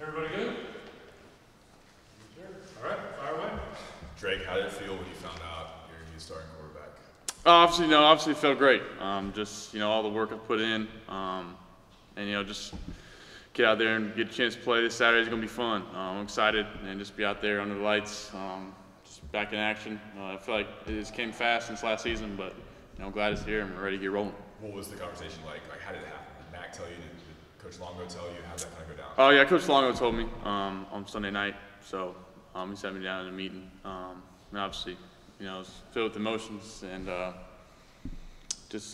Everybody good? Sure. All right, fire away. Drake, how did it feel when you found out you're going to be starting quarterback? Obviously it felt great. Just all the work I put in, and just get out there and get a chance to play this Saturday is going to be fun. I'm excited and just be out there under the lights, just back in action. I feel like it just came fast since last season, but I'm glad it's here and we're ready to get rolling. What was the conversation like? Like, how did it happen? Did Mac tell you? Did Coach Longo tell you? How did that kind of go down? Oh yeah, Coach Longo told me on Sunday night. So he sat me down in a meeting. And obviously, it's filled with emotions, and it's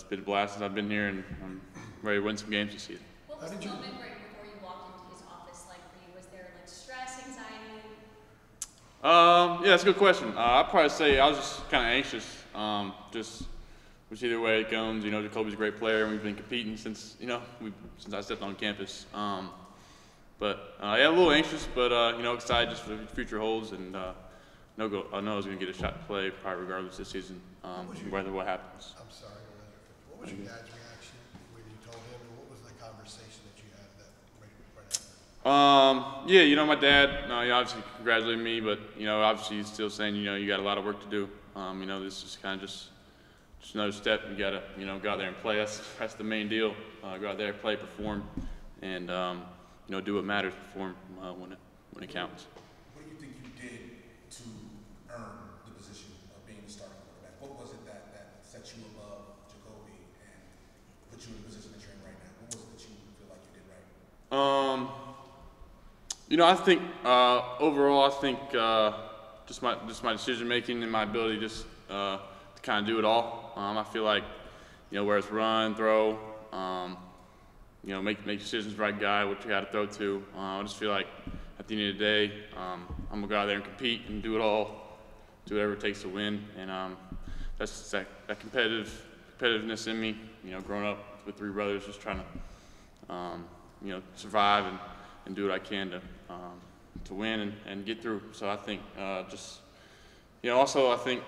been a blast since I've been here, and I'm ready to win some games this season. What was the moment right before you walked into his office like for you? Was there like stress, anxiety? Yeah, that's a good question. I'd probably say I was just kind of anxious. Which either way it goes, Jacoby's a great player, and we've been competing since since I stepped on campus. Yeah, a little anxious, but excited just for the future holds, and I know I was going to get a shot to play probably regardless this season, whether what happens. I'm sorry, what was your dad's reaction when you told him, and what was the conversation that you had right after? Yeah, my dad, he obviously congratulated me, but obviously he's still saying, you got a lot of work to do. This is kind of just another step. You gotta, go out there and play. That's the main deal. Go out there, play, perform, and do what matters. Perform when it counts. What do you think you did to earn the position of being the starting quarterback? What was it that set you above Jacoby and put you in the position that you're in right now? What was it that you feel like you did right? I think overall, just my decision making and my ability to kind of do it all. I feel like, where it's run, throw, make decisions, right guy, what you got to throw to. I just feel like at the end of the day, I'm gonna go out there and compete and do it all, do whatever it takes to win. And that's just that competitiveness in me. Growing up with three brothers, just trying to, survive and do what I can to win and get through. So I think also I think.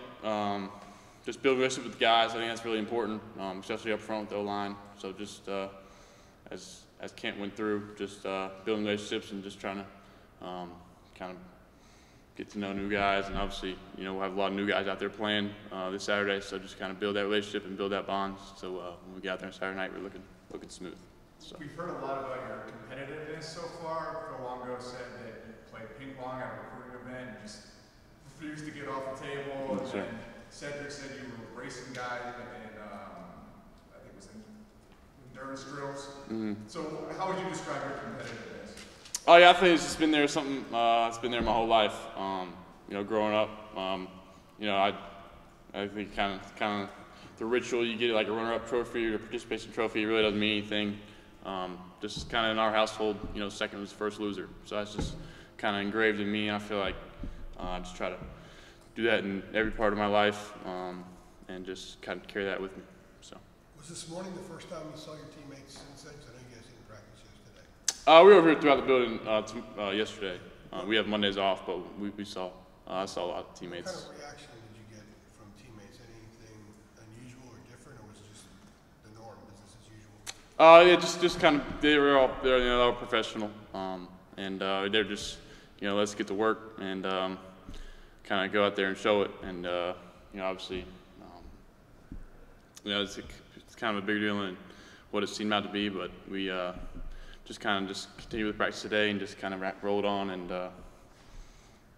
Just build relationship with the guys. I think that's really important, especially up front with the O-line. So just as Kent went through, just building relationships and just trying to kind of get to know new guys. And obviously, we'll have a lot of new guys out there playing this Saturday. So just kind of build that relationship and build that bond. So when we get out there on Saturday night, we're looking smooth. So. We've heard a lot about your competitiveness so far. Phil Longo said that you played ping pong at a recruiting event and just refused to get off the table. Yes, sir. Cedric said you were racing guys and I think it was in endurance drills. Mm-hmm. So how would you describe your competitiveness? Oh yeah, I think it's just been there something. It's been there my whole life. Growing up, I think kind of the ritual you get like a runner-up trophy or a participation trophy. It really doesn't mean anything. Just kind of in our household, second was the first loser. So that's just kind of engraved in me. I feel like I just try to do that in every part of my life, and just kind of carry that with me. So. Was this morning the first time you saw your teammates since then? 'Cause I know you guys didn't practice yesterday. We were over here throughout the building yesterday. We have Mondays off, but I saw a lot of teammates. What kind of reaction did you get from teammates? Anything unusual or different, or was it just the norm, business as usual? Yeah, just kind of they're all professional, and they're just let's get to work and. Kind of go out there and show it, and obviously, it's kind of a big deal in what it seemed out to be. But we just continue with practice today and just kind of roll it on and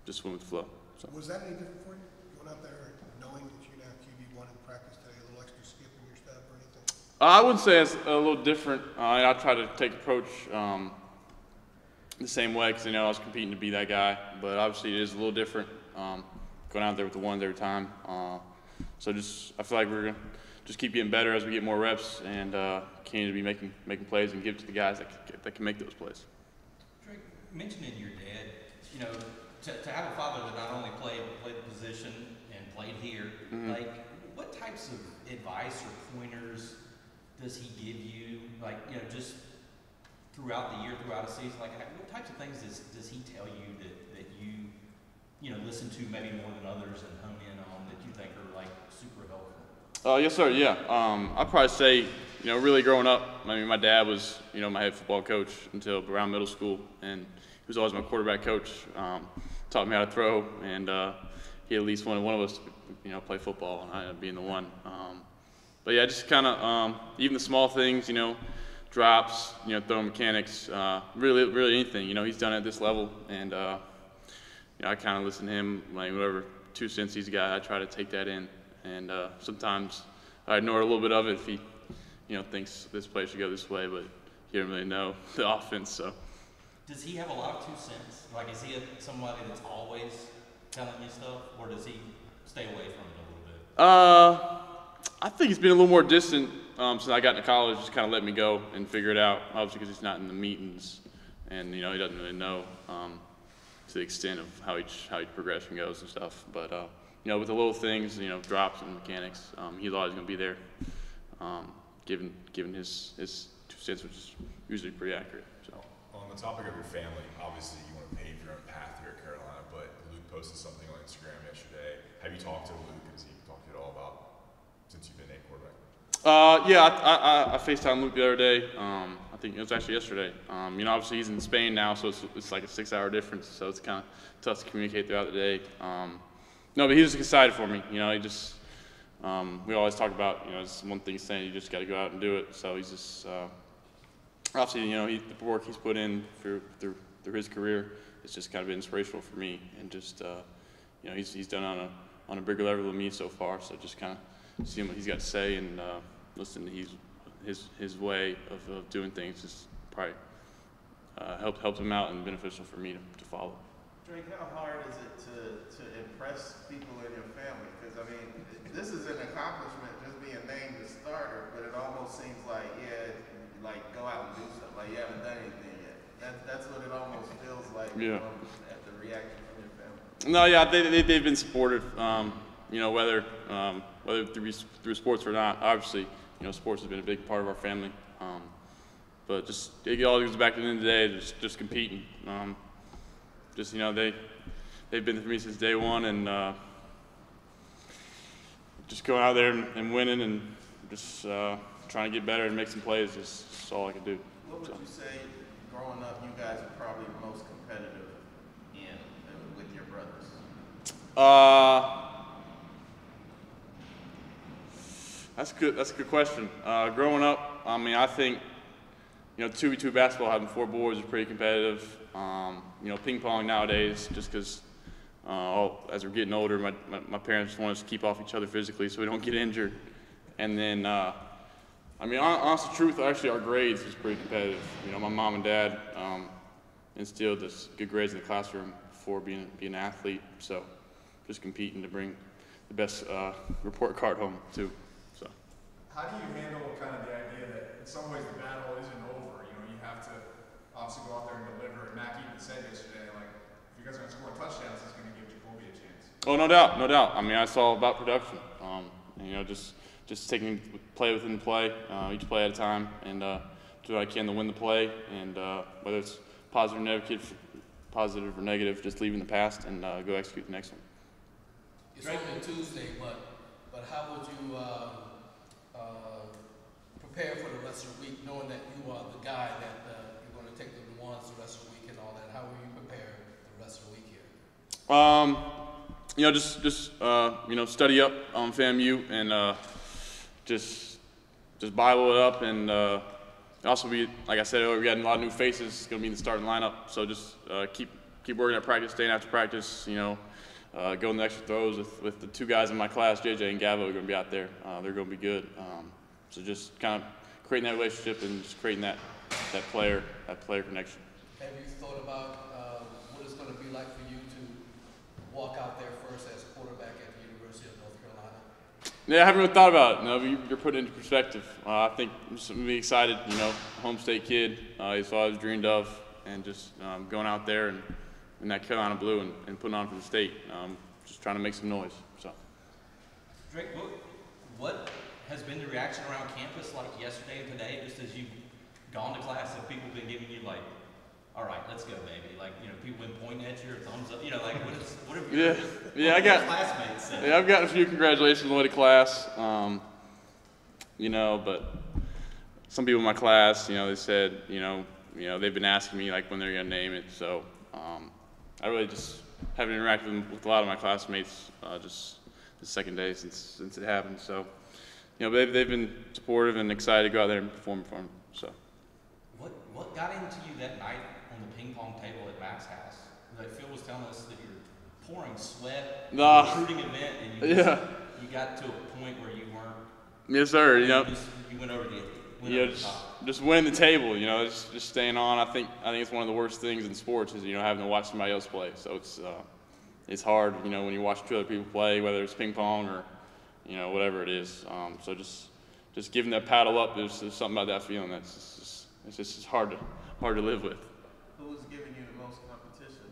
just went with the flow. So. Was that any different for you going out there knowing that you're gonna have QB1 in practice today, a little extra skip in your step or anything? I wouldn't say it's a little different. I try to take approach the same way because I was competing to be that guy, but obviously it is a little different. Going out there with the ones every time. So I feel like we're going to just keep getting better as we get more reps and continue to be making plays and give it to the guys that can make those plays. Drake, mentioning your dad, to have a father that not only played the position and played here, mm-hmm. like what types of advice or pointers does he give you, just throughout the year, throughout a season? Like what types of things does he tell you that you listen to maybe more than others and hone in on that you think are like super helpful? Yes, sir. Yeah. I'd probably say, you know, really growing up, I mean, my dad was, you know, my head football coach until around middle school, and he was always my quarterback coach. Taught me how to throw, and he at least wanted one of us to, you know, play football, and I ended up being the one. But yeah, just kind of even the small things, you know, drops, you know, throwing mechanics, really anything. You know, he's done it at this level, and you know, I kind of listen to him, like whatever 2 cents he's got, I try to take that in, and sometimes I ignore a little bit of it if he, you know, thinks this play should go this way, but he doesn't really know the offense, so. Does he have a lot of 2 cents? Like, is he somebody that's always telling you stuff, or does he stay away from it a little bit? I think he's been a little more distant since I got into college. Just kind of let me go and figure it out. Obviously, because he's not in the meetings, and you know he doesn't really know to the extent of how each progression goes and stuff. But you know, with the little things, you know, drops and mechanics, he's always going to be there, giving his 2 cents, which is usually pretty accurate. So. On the topic of your family, obviously you want to pave your own path here at Carolina, but Luke posted something on Instagram yesterday. Have you talked to Luke? Has he talked to you at all about since you've been a quarterback? Yeah, I FaceTimed Luke the other day. I think it was actually yesterday. You know, obviously he's in Spain now, so it's like a 6-hour difference, so it's kind of tough to communicate throughout the day. No, but he's just excited for me. You know, he just we always talk about, you know, it's one thing saying you just got to go out and do it. So he's just obviously, you know, the work he's put in through his career, it's just kind of been inspirational for me, and just you know, he's done on a bigger level than me so far. So just kind of seeing what he's got to say and listen to his way of doing things just probably helped him out and beneficial for me to follow. Drake, how hard is it to impress people in your family? Because I mean, this is an accomplishment, just being named the starter, but it almost seems like, yeah, like go out and do something, like you haven't done anything yet. That's what it almost feels like. Yeah. At the reaction from your family. No, yeah, they've been supportive. You know, whether through sports or not, obviously, you know, sports has been a big part of our family. But just it all goes back to the end of the day, just competing. Just, you know, they've been with me since day one, and just going out there and winning, and just trying to get better and make some plays is all I can do. What would you say, growing up, you guys are probably the most competitive with your brothers? That's good. That's a good question. Growing up, I mean, I think, you know, 2v2 basketball, having 4 boards is pretty competitive. You know, ping pong nowadays, just because as we're getting older, my parents want us to keep off each other physically so we don't get injured. And then, I mean, honest the truth, actually our grades is pretty competitive. You know, my mom and dad instilled us good grades in the classroom before being an athlete. So just competing to bring the best report card home too. So. How do you handle kind of the idea that in some ways the battle isn't over? You know, you have to obviously go out there and deliver. And Mac even said yesterday, like, if you guys are going to score touchdowns, he's going to give Jacoby a chance. Oh, no doubt, no doubt. I mean, I saw about production. You know, just taking play within the play, each play at a time, and do what I can to win the play. And whether it's positive or negative, just leaving the past and go execute the next one. It's only Tuesday, but how would you prepare for the rest of the week, knowing that you are the guy that you're going to take the ones the rest of the week and all that? How will you prepare the rest of the week here? You know, just you know, study up on FAMU and just Bible it up, and also be, like I said earlier, we got a lot of new faces. It's going to be in the starting lineup, so just keep working at practice, staying after practice. You know, going the extra throws with the 2 guys in my class, JJ and Gavo, are going to be out there. They're going to be good. So just kind of creating that relationship and just creating that player connection. Have you thought about what it's going to be like for you to walk out there first as quarterback at the University of North Carolina? Yeah, I haven't really thought about it. No, you're putting it into perspective. I think I'm just gonna be excited. You know, home state kid. It's what I was dreamed of, and just going out there and in that Carolina blue and putting on for the state. Just trying to make some noise. So. Drake, what has been the reaction around campus like yesterday and today, just as you've gone to class? Have people been giving you like, all right, let's go, baby? Like, you know, people been pointing at you or thumbs up. You know, like what have your classmates said? Yeah, I've gotten a few congratulations on the way to class. You know, but some people in my class, you know, they said, you know, they've been asking me like when they're gonna name it. So I really just haven't interacted with a lot of my classmates just the second day since it happened. So, you know, they've been supportive and excited to go out there and perform for them. So. What got into you that night on the ping pong table at Mac's house? Like Phil was telling us that you're pouring sweat in a recruiting event, and you got to a point where you weren't. Yes, sir. You know, you went over the top. Just winning the table. You know, just staying on. I think it's one of the worst things in sports is, you know, having to watch somebody else play. So it's hard, you know, when you watch two other people play, whether it's ping pong or, you know, whatever it is. So just giving that paddle up, there's something about that feeling it's just hard to live with. Who was giving you the most competition?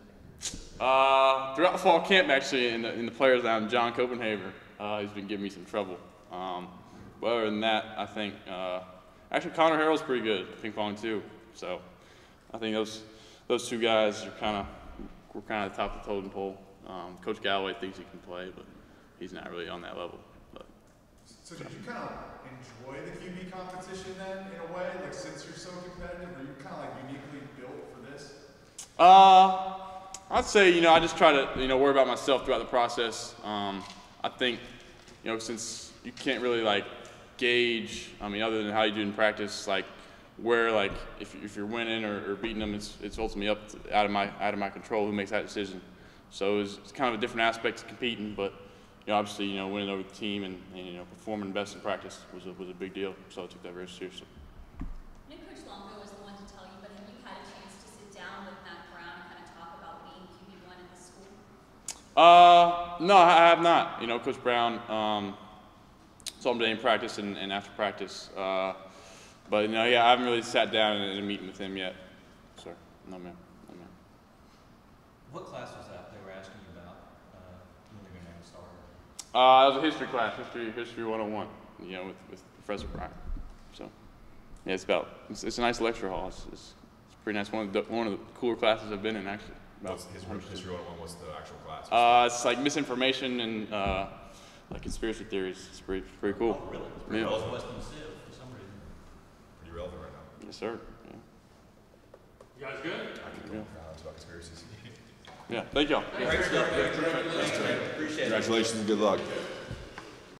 Throughout the fall camp, actually, in the players lounge, John Copenhaver, he's been giving me some trouble. But other than that, I think actually Connor Harrell's pretty good at ping pong too. So I think those two guys are we're kind of the top of the totem pole. Coach Galloway thinks he can play, but he's not really on that level. But, so did you kind of enjoy the QB competition then, in a way? Like, since you're so competitive, are you kind of like uniquely built for this? I'd say, you know, I just try to, you know, worry about myself throughout the process. I think, you know, since you can't really like gauge, I mean, other than how you do in practice, like where, like if you're winning or beating them, it's ultimately out of my control who makes that decision. So it's kind of a different aspect to competing, but, you know, obviously, you know, winning over the team and you know, performing best in practice was a big deal. So I took that very seriously. I know Coach Longo was the one to tell you, but have you had a chance to sit down with Matt Brown and kind of talk about being QB1 at the school? No, I have not. You know, Coach Brown saw him today in practice and after practice. But, you know, yeah, I haven't really sat down in a meeting with him yet. Sir, no, ma'am. What class was that they were asking you about when they're going to start? It was a history class, history 101, you know, with Professor Bryant. So, yeah, it's a nice lecture hall. It's pretty nice. One of the cooler classes I've been in, actually. What's history 101? What's the actual class? It's like misinformation and like conspiracy theories. It's pretty cool. Oh, really? It's pretty Yeah. Western Civ for some reason. Pretty relevant right now. Yes, sir. Yeah. You guys good? I can go about conspiracies. Yeah. Thank y'all. Great stuff. Appreciate it. Congratulations and good luck.